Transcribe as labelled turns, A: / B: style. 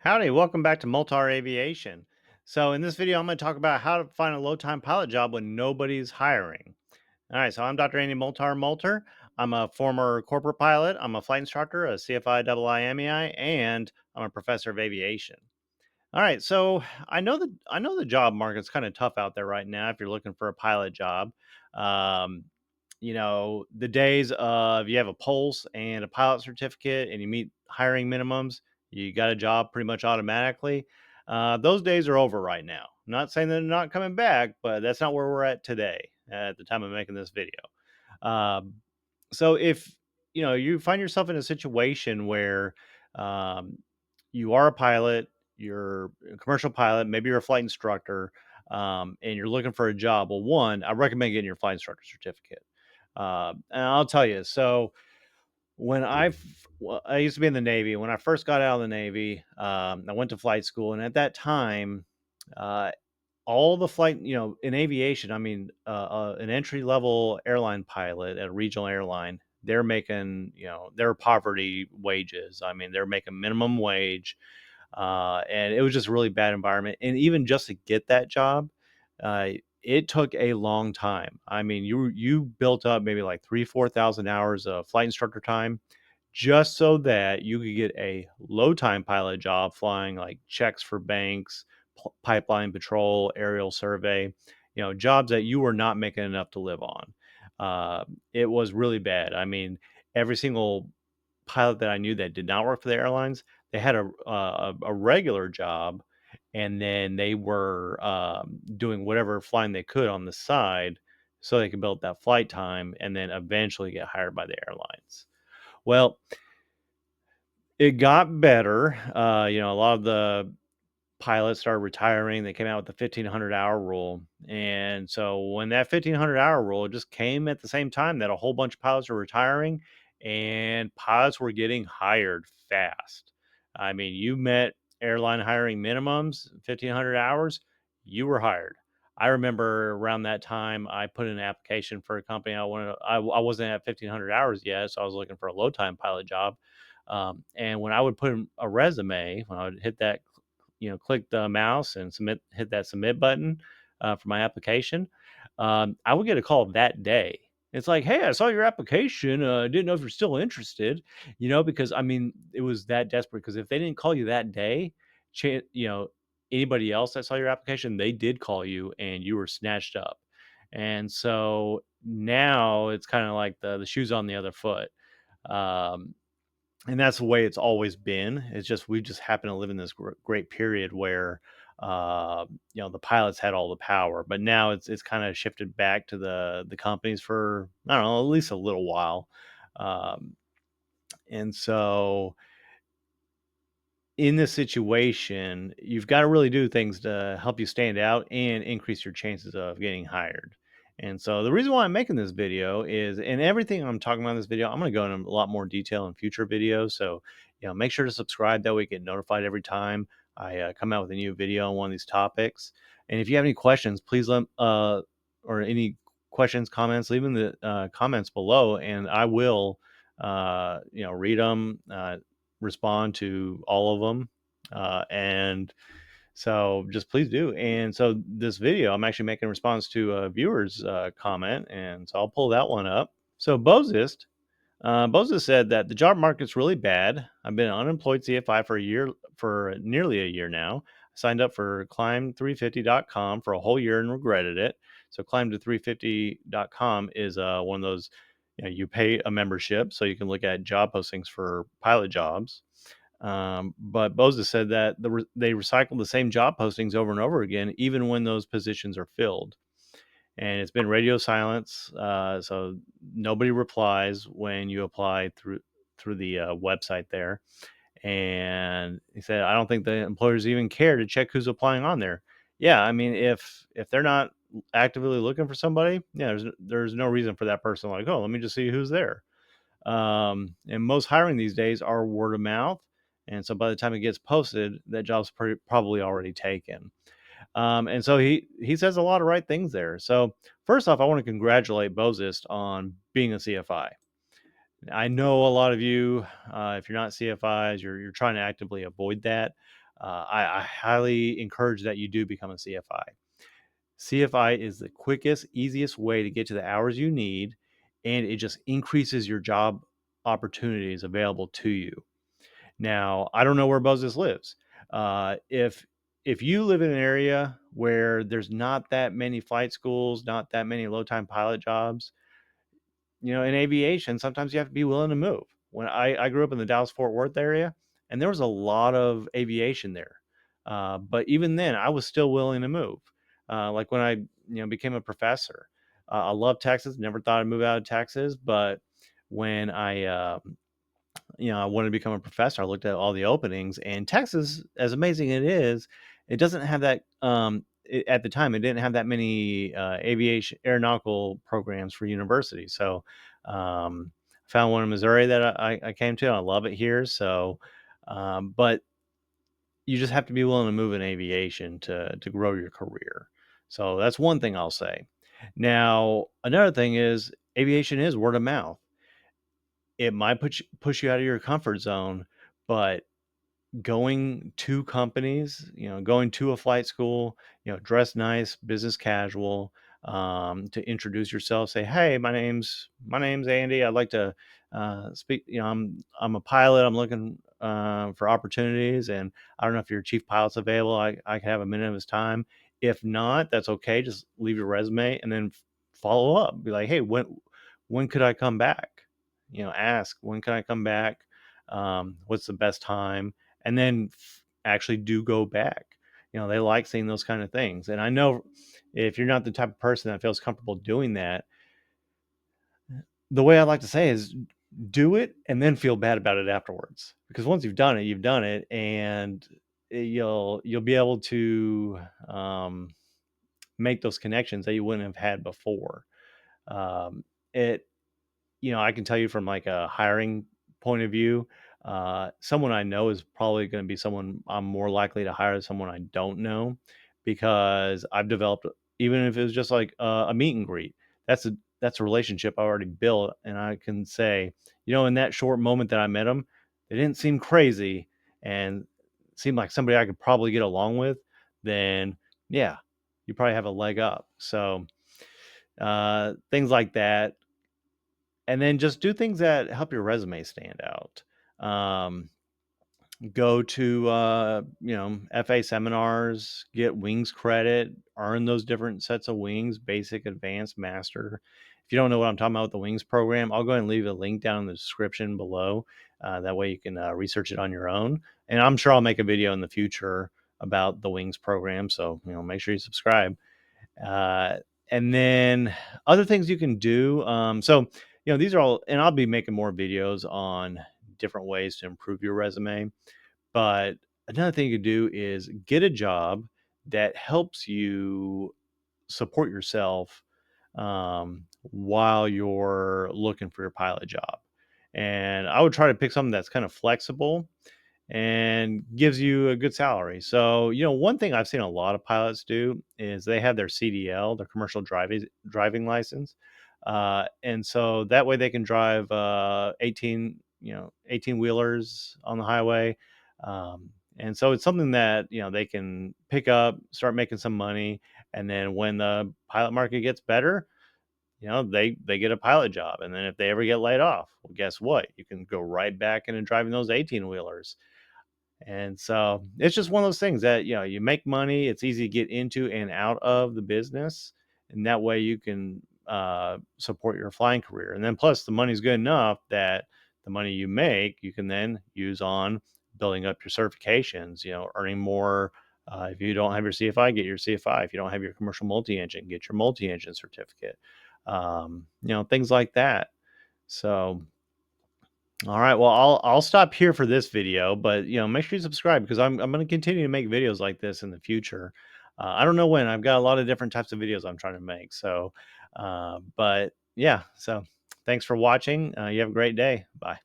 A: Howdy, welcome back to Multar Aviation. So, in this video, I'm going to talk about how to find a low time pilot job when nobody's hiring. All right, so I'm Dr. Andy Multar. I'm a former corporate pilot, I'm a flight instructor, a CFI IIMEI, and I'm a professor of aviation. All right, so I know the job market's kind of tough out there right now if you're looking for a pilot job. Um, the days of you have a pulse and a pilot certificate and you meet hiring minimums, you got a job pretty much automatically. Those days are over right now. I'm not saying they're not coming back, but that's not where we're at today at the time of making this video. Um, so if you find yourself in a situation where um, you are a pilot, you're a commercial pilot, maybe you're a flight instructor, and you're looking for a job. Well, one, I recommend getting your flight instructor certificate. And I'll tell you, so I used to be in the Navy. When I first got out of the Navy, I went to flight school, and at that time, uh, all the flight, in aviation, I mean, an entry level airline pilot at a regional airline, they're making, their poverty wages. I mean, they're making minimum wage, and it was just a really bad environment. And even just to get that job, uh, it took a long time. I mean, you built up maybe like 3, 4 thousand hours of flight instructor time just so that you could get a low time pilot job flying like checks for banks, pipeline patrol, aerial survey, jobs that you were not making enough to live on. It was really bad. I mean, every single pilot that I knew that did not work for the airlines, they had a regular job, and then they were doing whatever flying they could on the side so they could build that flight time and then eventually get hired by the airlines. Well, it got better. A lot of the pilots started retiring. They came out with the 1,500-hour rule, and so when that 1,500-hour rule just came at the same time that a whole bunch of pilots were retiring, and pilots were getting hired fast. I mean, you met airline hiring minimums, 1,500 hours, you were hired. I remember around that time, I put in an application for a company. I wasn't at 1,500 hours yet, so I was looking for a low time pilot job. And when I would put in a resume, when I would hit that, click the mouse and hit that submit button for my application, I would get a call that day. It's like, hey, I saw your application. Didn't know if you're still interested, because I mean, it was that desperate. Because if they didn't call you that day, anybody else that saw your application, they did call you and you were snatched up. And so now it's kind of like the shoes on the other foot. Um, and that's the way it's always been. It's just we just happen to live in this great period where the pilots had all the power, but now it's kind of shifted back to the companies for I don't know at least a little while, um, and so in this situation, you've got to really do things to help you stand out and increase your chances of getting hired. And so the reason why I'm making this video is, and everything I'm talking about in this video, I'm going to go into a lot more detail in future videos. So, make sure to subscribe. That way you get notified every time I come out with a new video on one of these topics. And if you have any questions, please or any questions, comments, leave in the comments below, and I will, read them. Respond to all of them. And so just please do. And so this video, I'm actually making a response to a viewer's comment. And so I'll pull that one up. So Bozis said that the job market's really bad. I've been an unemployed CFI for nearly a year now. I signed up for climb350.com for a whole year and regretted it. So climb to 350.com is one of those, you pay a membership so you can look at job postings for pilot jobs. But Boza said that they recycle the same job postings over and over again, even when those positions are filled. And it's been radio silence, so nobody replies when you apply through the website there. And he said, I don't think the employers even care to check who's applying on there. Yeah, I mean, if they're not actively looking for somebody, yeah, there's no reason for that person like, oh, let me just see who's there. And most hiring these days are word of mouth. And so by the time it gets posted, that job's probably already taken. And so he says a lot of right things there. So first off, I want to congratulate Bozist on being a CFI. I know a lot of you, if you're not CFIs, you're trying to actively avoid that. I highly encourage that you do become a CFI. CFI is the quickest, easiest way to get to the hours you need, and it just increases your job opportunities available to you. Now, I don't know where Moses lives. If you live in an area where there's not that many flight schools, not that many low time pilot jobs, in aviation, sometimes you have to be willing to move. When I grew up in the Dallas Fort Worth area, and there was a lot of aviation there, but even then, I was still willing to move. Like when I became a professor, I love Texas. Never thought I'd move out of Texas, but when I wanted to become a professor, I looked at all the openings, and Texas, as amazing it is, it doesn't have that. At the time, it didn't have that many aviation aeronautical programs for universities. So, I found one in Missouri that I came to. I love it here. So, but you just have to be willing to move in aviation to grow your career. So that's one thing I'll say. Now, another thing is aviation is word of mouth. It might push you out of your comfort zone, but going to companies, going to a flight school, dress nice, business casual, to introduce yourself, say, "Hey, my name's Andy. I'd like to speak. I'm a pilot. I'm looking for opportunities, and I don't know if your chief pilot's available. I can have a minute of his time. If not, that's okay. Just leave your resume and then follow up. Be like, hey, when could I come back? Ask when can I come back? What's the best time? And then actually do go back. They like seeing those kind of things. And I know if you're not the type of person that feels comfortable doing that, the way I like to say is do it and then feel bad about it afterwards. Because once you've done it, and you'll be able to make those connections that you wouldn't have had before. It I can tell you from like a hiring point of view, someone I know is probably going to be someone I'm more likely to hire than someone I don't know, because I've developed, even if it was just like a meet and greet, that's a relationship I already built, and I can say, in that short moment that I met them, they didn't seem crazy and seemed like somebody I could probably get along with. Then yeah, you probably have a leg up. So things like that, and then just do things that help your resume stand out. Go to FA seminars, get wings credit, earn those different sets of wings, basic, advanced, master. If you don't know what I'm talking about with the wings program, I'll go ahead and leave a link down in the description below. That way you can research it on your own, and I'm sure I'll make a video in the future about the wings program, so make sure you subscribe. uh, and then other things you can do. So these are all, and I'll be making more videos on different ways to improve your resume. But another thing you can do is get a job that helps you support yourself while you're looking for your pilot job. And I would try to pick something that's kind of flexible and gives you a good salary. So, one thing I've seen a lot of pilots do is they have their CDL, their commercial driving license. And so that way they can drive 18 wheelers on the highway. And so it's something that, they can pick up, start making some money. And then when the pilot market gets better, they get a pilot job. And then if they ever get laid off, well, guess what? You can go right back into driving those 18 wheelers. And so it's just one of those things that, you make money, it's easy to get into and out of the business. And that way you can support your flying career. And then plus the money's good enough that the money you make, you can then use on building up your certifications, earning more. If you don't have your CFI, get your CFI. If you don't have your commercial multi-engine, get your multi-engine certificate. Things like that. So all right. Well, I'll stop here for this video, but make sure you subscribe, because I'm going to continue to make videos like this in the future. I don't know when. I've got a lot of different types of videos I'm trying to make. So, but yeah. So, thanks for watching. You have a great day. Bye.